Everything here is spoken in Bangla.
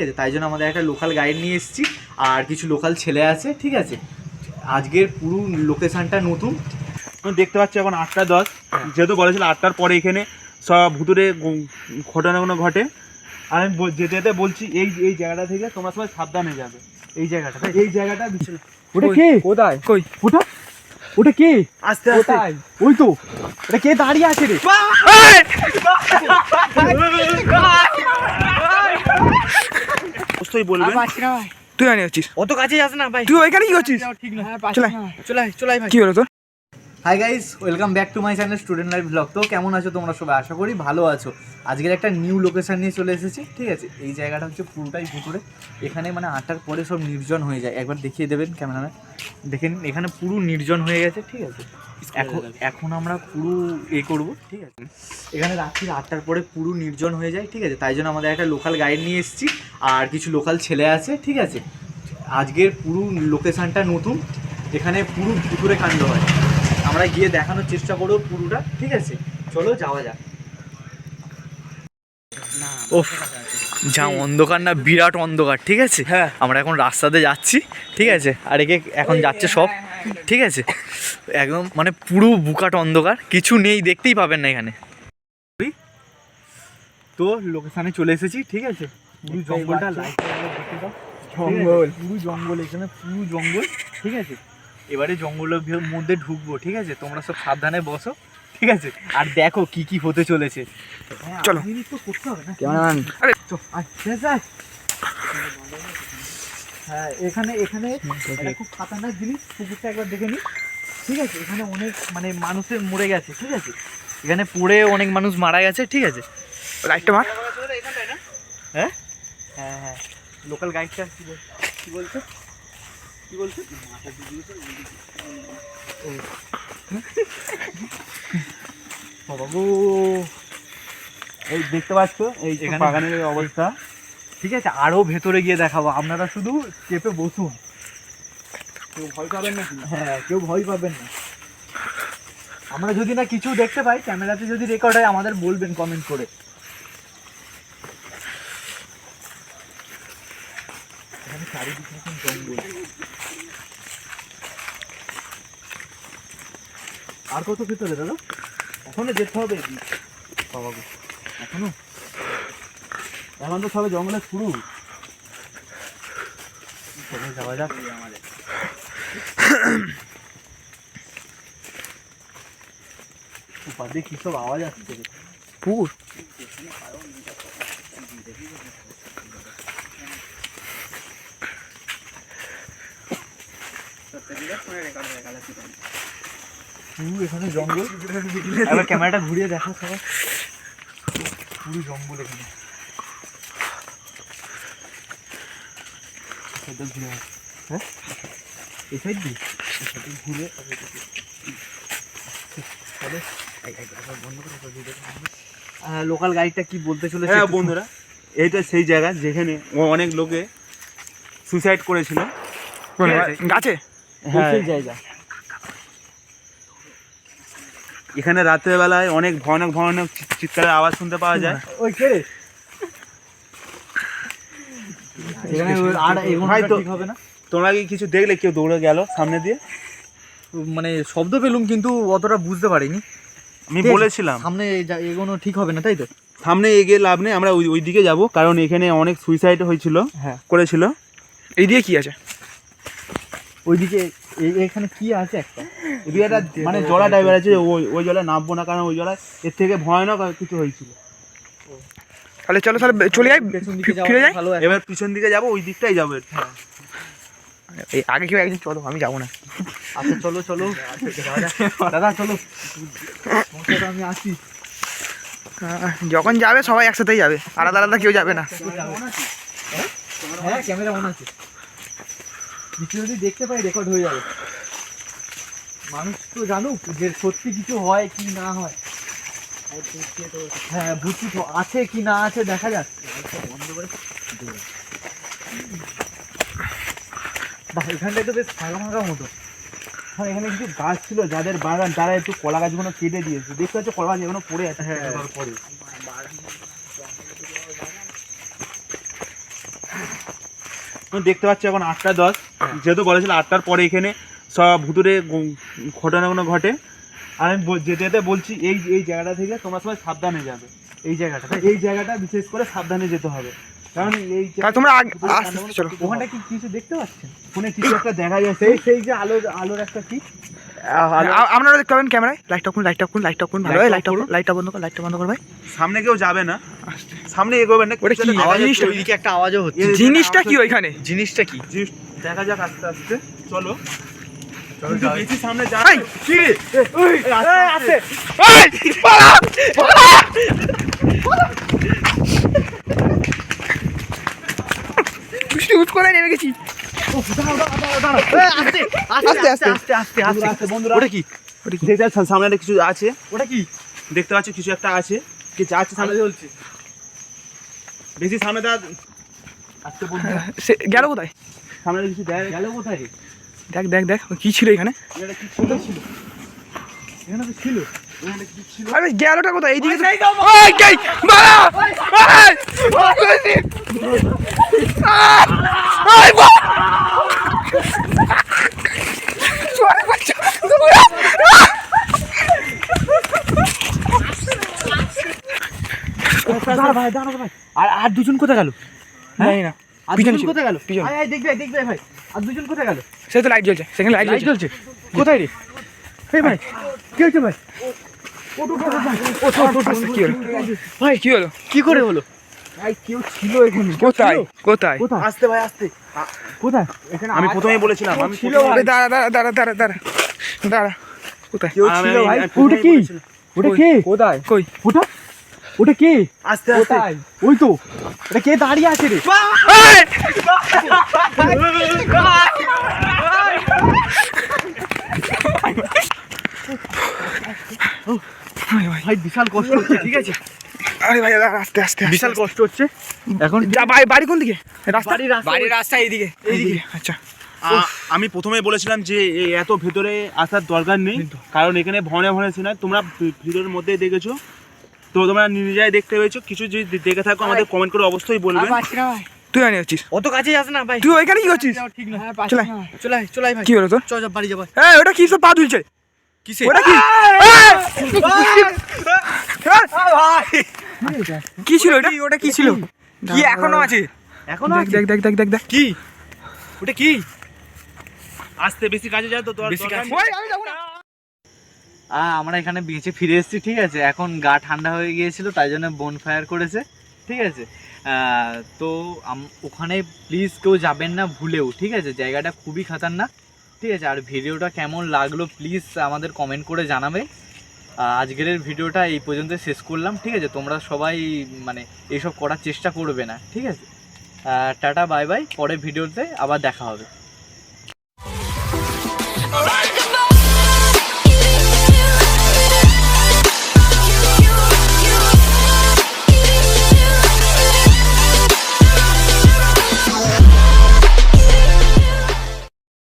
আছে, তাই জন্য আমাদের একটা লোকাল গাইড নিয়ে এসেছি আর কিছু লোকাল ছেলে আছে, ঠিক আছে। আজকের পুরো লোকেশানটা নতুন দেখতে পাচ্ছি এখন 8:10, যেহেতু বলেছিল 8টার পরে এখানে সব ভুতুরে ঘটনাগুলো ঘটে। আর আমি যেতে যেতে বলছি এই জায়গাটা থেকে তোমরা সবাই সাবধানে যাবে। এই জায়গাটা ওটা কে? কোথায়? কই ওটা? ওটা কে? আস্তে আস্তে ওই তো এটা কে দাঁড়িয়ে আছে রে? অবশ্যই বলবেন। তুই জানি হচ্ছিস, অত কাছে যাস না ভাই, তুই ওইখানে কি করছিস? চলাই ভাই। কি হলো তোর? Hi guys, welcome back to my channel student life blog. তো কেমন আছো তোমরা সবাই? আশা করি ভালো আছো। আজকের একটা নিউ লোকেশন নিয়ে চলে এসেছি, ঠিক আছে। এই জায়গাটা হচ্ছে পুরোটাই ভুতুরে। এখানে মানে 8টার পরে সব নির্জন হয়ে যায়। একবার দেখিয়ে দেবেন ক্যামেরাম্যান, দেখেন এখানে পুরো নির্জন হয়ে গেছে, ঠিক আছে। এখন আমরা পুরো করবো, ঠিক আছে। এখানে রাত্রি 8টার পরে পুরো নির্জন হয়ে যায়, ঠিক আছে। তাই জন্য আমাদের একটা লোকাল গাইড নিয়ে এসেছি আর কিছু লোকাল ছেলে আছে, ঠিক আছে। আজকের পুরো লোকেশানটা নতুন, এখানে পুরো ভুতুরে কাণ্ড হয়। আমরা গিয়ে দেখানোর চেষ্টা করবো পুরোটা, ঠিক আছে। চলো যাওয়া যাক। ও যা অন্ধকার না, বিরাট অন্ধকার, ঠিক আছে। হ্যাঁ, আমরা এখন রাস্তাতে যাচ্ছি, ঠিক আছে। আর একে এখন যাচ্ছে সব, ঠিক আছে। একদম মানে পুরো বুকাট অন্ধকার, কিছু নেই, দেখতেই পাবেন না এখানে। তো লোকেশানে চলে এসেছি, ঠিক আছে। পুরো জঙ্গলটা পুরো জঙ্গল, এখানে পুরো জঙ্গল, ঠিক আছে। এবারে জঙ্গলের মধ্যে ঢুকবো, ঠিক আছে। তোমরা সব সাবধানে বসো, ঠিক আছে। আর দেখো কি কি হতে চলেছে। চলো করতে হবে না ক্যামেরাম্যান, আরে হ্যাঁ, এখানে একটা খুব খাতারনাক জিনিস, পুকুরটা একবার দেখে নি, ঠিক আছে। এখানে অনেক মানে মানুষের মরে গেছে, ঠিক আছে। এখানে পড়ে অনেক মানুষ মারা গেছে, ঠিক আছে। লাইটটা মার। হ্যাঁ হ্যাঁ হ্যাঁ, লোকাল গাইডটা কি বলছে? বাবু এই দেখতে পাচ্ছ এই এখানে বাগানের অবস্থা, ঠিক আছে। আরো ভেতরে গিয়ে দেখাবো, আপনারা শুধু চেপে বসুন, কেউ ভয় পাবেন না। হ্যাঁ কেউ ভয় পাবেন না। আমরা যদি না কিছু দেখতে পাই, ক্যামেরাতে যদি রেকর্ড হয় আমাদের বলবেন কমেন্ট করে। এখানে চারিদিকে এখন জঙ্গল। আর কত ভেতরে দাদা? এখনো যেতে হবে বাবা, এখনো এখন তো সবে জঙ্গলে শুরু। চলে যাওয়া যাক। উপাধি কি সব আওয়াজ আসছে? পুকুর এখানে জঙ্গল। এবার ক্যামেরাটা ঘুরিয়ে দেখা সবাই, পুরো জঙ্গল এখানে। ঘুরে হ্যাঁ এই সাইড দিয়ে ঘুরে লোকাল গাইডটা কি বলতে চলেছে? হ্যাঁ বন্ধুরা, এইটা সেই জায়গা যেখানে অনেক লোকে সুইসাইড করেছিল। গাছে। হ্যাঁ, সেই জায়গা। এখানে রাতের বেলায় অনেক ভয়ানক চিৎকারের আওয়াজ শুনতে পাওয়া যায়। ওই কে রে? এখানে আর এগোনো ঠিক হবে না। তোমরা কি কিছু দেখলে কেউ দৌড়ে গেল সামনে দিয়ে? মানে শব্দ পেলুম কিন্তু অতটা বুঝতে পারিনি। আমি বলেছিলাম সামনে এগোনো ঠিক হবে না, তাই তো? সামনে এগিয়ে লাভ নেই, আমরা ওই দিকে যাব, কারণ এখানে অনেক সুইসাইড হয়েছিল, হ্যাঁ করেছিল। এই দিয়ে কি আছে? ওইদিকে এখানে কি আছে একটা এদিকে একটা মানে জলা টাইপের আছে, ওই জলে নামবো না, কারণ ওই জলায় এর থেকে ভয়ানক কিছু হয়েছিল। তাহলে চলো চলে যাই, ফিরে যাই। ভালো। এবার পিছন দিকে যাবো, ওই দিকটাই যাবো। হ্যাঁ এই আগে কেউ একদিন চলো, আমি যাবো না। আচ্ছা চলো দাদা, চলো আমি আসি। যখন যাবে সবাই একসাথেই যাবে, আলাদা আলাদা কেউ যাবে না। হ্যাঁ ক্যামেরা অন আছে, কিছু যদি দেখতে পাই রেকর্ড হয়ে যাবে। মানুষ তো জানুক যে সত্যি কিছু হয় কি না হয়। হ্যাঁ ভূত আছে কি না আছে দেখা যাক। এখানটায় তো বেশ ফাঁকা ফাঁকা মতো। হ্যাঁ এখানে কিছু গাছ ছিল যাদের বাগান, তারা একটু কলা গাছগুলো কেটে দিয়েছে। দেখতে পাচ্ছ কলা গাছ এগুলো পড়ে আছে। হ্যাঁ পরে তুমি দেখতে পাচ্ছ এখন 8টা 10, যেহেতু বলেছিল 8টার পরে এখানে সব ভুতুরে ঘটনাগুলো ঘটে। আর আমি যেতে যেতে বলছি এই জায়গাটা থেকে তোমরা সবাই সাবধানে যাবে। এই জায়গাটা বিশেষ করে সাবধানে যেতে হবে, কারণ এই তোমরা চলো। ওখানটা কি কিছু দেখতে পাচ্ছেন? ফোনে কিছু একটা দেখা যাচ্ছে, সেই যে আলোর একটা কি আপনারা দেখতে পাবেন ক্যামেরায়। লাইটটা খুন, লাইটটা খুন, লাইটটা খুন, ভালো লাইটটা বন্ধ কর, লাইটটা বন্ধ কর ভাই। সামনে কেউ যাবে না, সামনে এগোবেন না। ওটা কি আওয়াজ? জিনিসটা? ওইদিকে একটা আওয়াজও হচ্ছে। জিনিসটা কি ওইখানে? জিনিসটা কি দেখা যাক আস্তে আস্তে। চলো কিন্তু যাই। বেশি সামনে যা। এই, কি রে? আস্তে। এই, পালা, পালা। উঠ করে নেমে গেছি। আস্তে, আস্তে। বন্ধুরা, ওটা কি? দেখতে পাচ্ছ সামনে একটা কিছু আছে, ওটা কি? দেখতে পাচ্ছ কিছু একটা আছে, কি যাচ্ছে সামনে চলছে। বেশি সামনে দা, আস্তে বন্ধুরা, সে গেল কোথায়? সামনে কিছু দেখ। গেল কোথায় রে? দেখ কি ছিল এখানে? এটা কি ছিল? এখানে তো ছিল। এখানে কিছু ছিল। আরে গেলটা কোথায়? এইদিকে তো। ওই কে মারা! এই বাবা! চলে বাচ্চা। দাঁড়া ভাই। আর দুজন কোথায় গেল? জানি না। আর পিছনে দুজন ছিল, কোথায় গেল? পিছনে। আয় দেখবে ভাই। আর দুজন কোথায় গেল? সে তো লাইট জ্বলছে, সেখানে লাইট লাইট জ্বলছে। জ্বলছে। কোথায় রে? এই ভাই, কি হয়েছে ভাই? ওঠ কি হলো? ভাই কি হলো? কি করে হলো? ভাই কেউ ছিল এখানে। কোথায়? কোথায়? কোথায়? আস্তে ভাই আস্তে। কোথায়? এখানে আমি প্রথমেই বলেছিলাম, আমি ছিল প্রথমেই- ভাই। দাঁড়া। কোথায়? কেউ আমি- ছিল ভাই। আমি প্রথমেই ওটা কি? বলেছিলাম। ওটা কই? কে? কোথায়? কই? ওটা কে? আস্তে আস্তে। কোথায়? ওই তো। এটা কে দাঁড়িয়ে আছে রে? এই! ভাই বিশাল কষ্ট হচ্ছে, ঠিক আছে? আরে ভাই দাঁড়া, আস্তে আস্তে। বিশাল কষ্ট হচ্ছে। এখন যা বাড়ি কোন দিকে? রাস্তা? বাড়ির রাস্তা এইদিকে। আচ্ছা। আমি প্রথমেই বলেছিলাম যে এত ভেতরে আসার দরকার নেই, কারণ এখানে ভনে সিনা তোমরা ভিতরের মধ্যে দেখেছো, তো তোমরা নিজেরাই দেখতে পেয়েছো। কিছু যদি দেখে থাকো আমাদের কমেন্ট করে অবশ্যই বলবেন। তুই আনি হচ্ছিস? অত কাছে যাস না ভাই। তুই ওইখানে কি করছিস? ঠিক না। চলে আয়। ভাই। কি হলো তোর? চল বাড়ি যাবো। এই ওটা কি সব পা দুলছে? কিসে? ওটা কি? কি ছিল ওটা? ওটা কি ছিল? কি এখনো আছে? এখনো আছে? দেখ। কি? ওটা কি? আস্তে, বেশি কাজে যাও তো বেশি দরকার কাজ- নেই। আমি যাবো না। আমরা এখানে বেঁচে ফিরে এসেছি, ঠিক আছে? এখন গা ঠান্ডা হয়ে গিয়েছিল, তাই জন্য বোন ফায়ার করেছে, ঠিক আছে? তো ওখানে প্লিজ কেউ যাবেন না ভুলেও, ঠিক আছে? জায়গাটা খুবই খাতারনাক, ঠিক আছে? আর ভিডিওটা কেমন লাগলো প্লিজ আমাদের কমেন্ট করে জানাবে। আজকের ভিডিওটা এই পর্যন্ত শেষ করলাম, ঠিক আছে? তোমরা সবাই মানে এইসব করার চেষ্টা করবে না, ঠিক আছে? টাটা বাই বাই, পরের ভিডিওতে আবার দেখা হবে।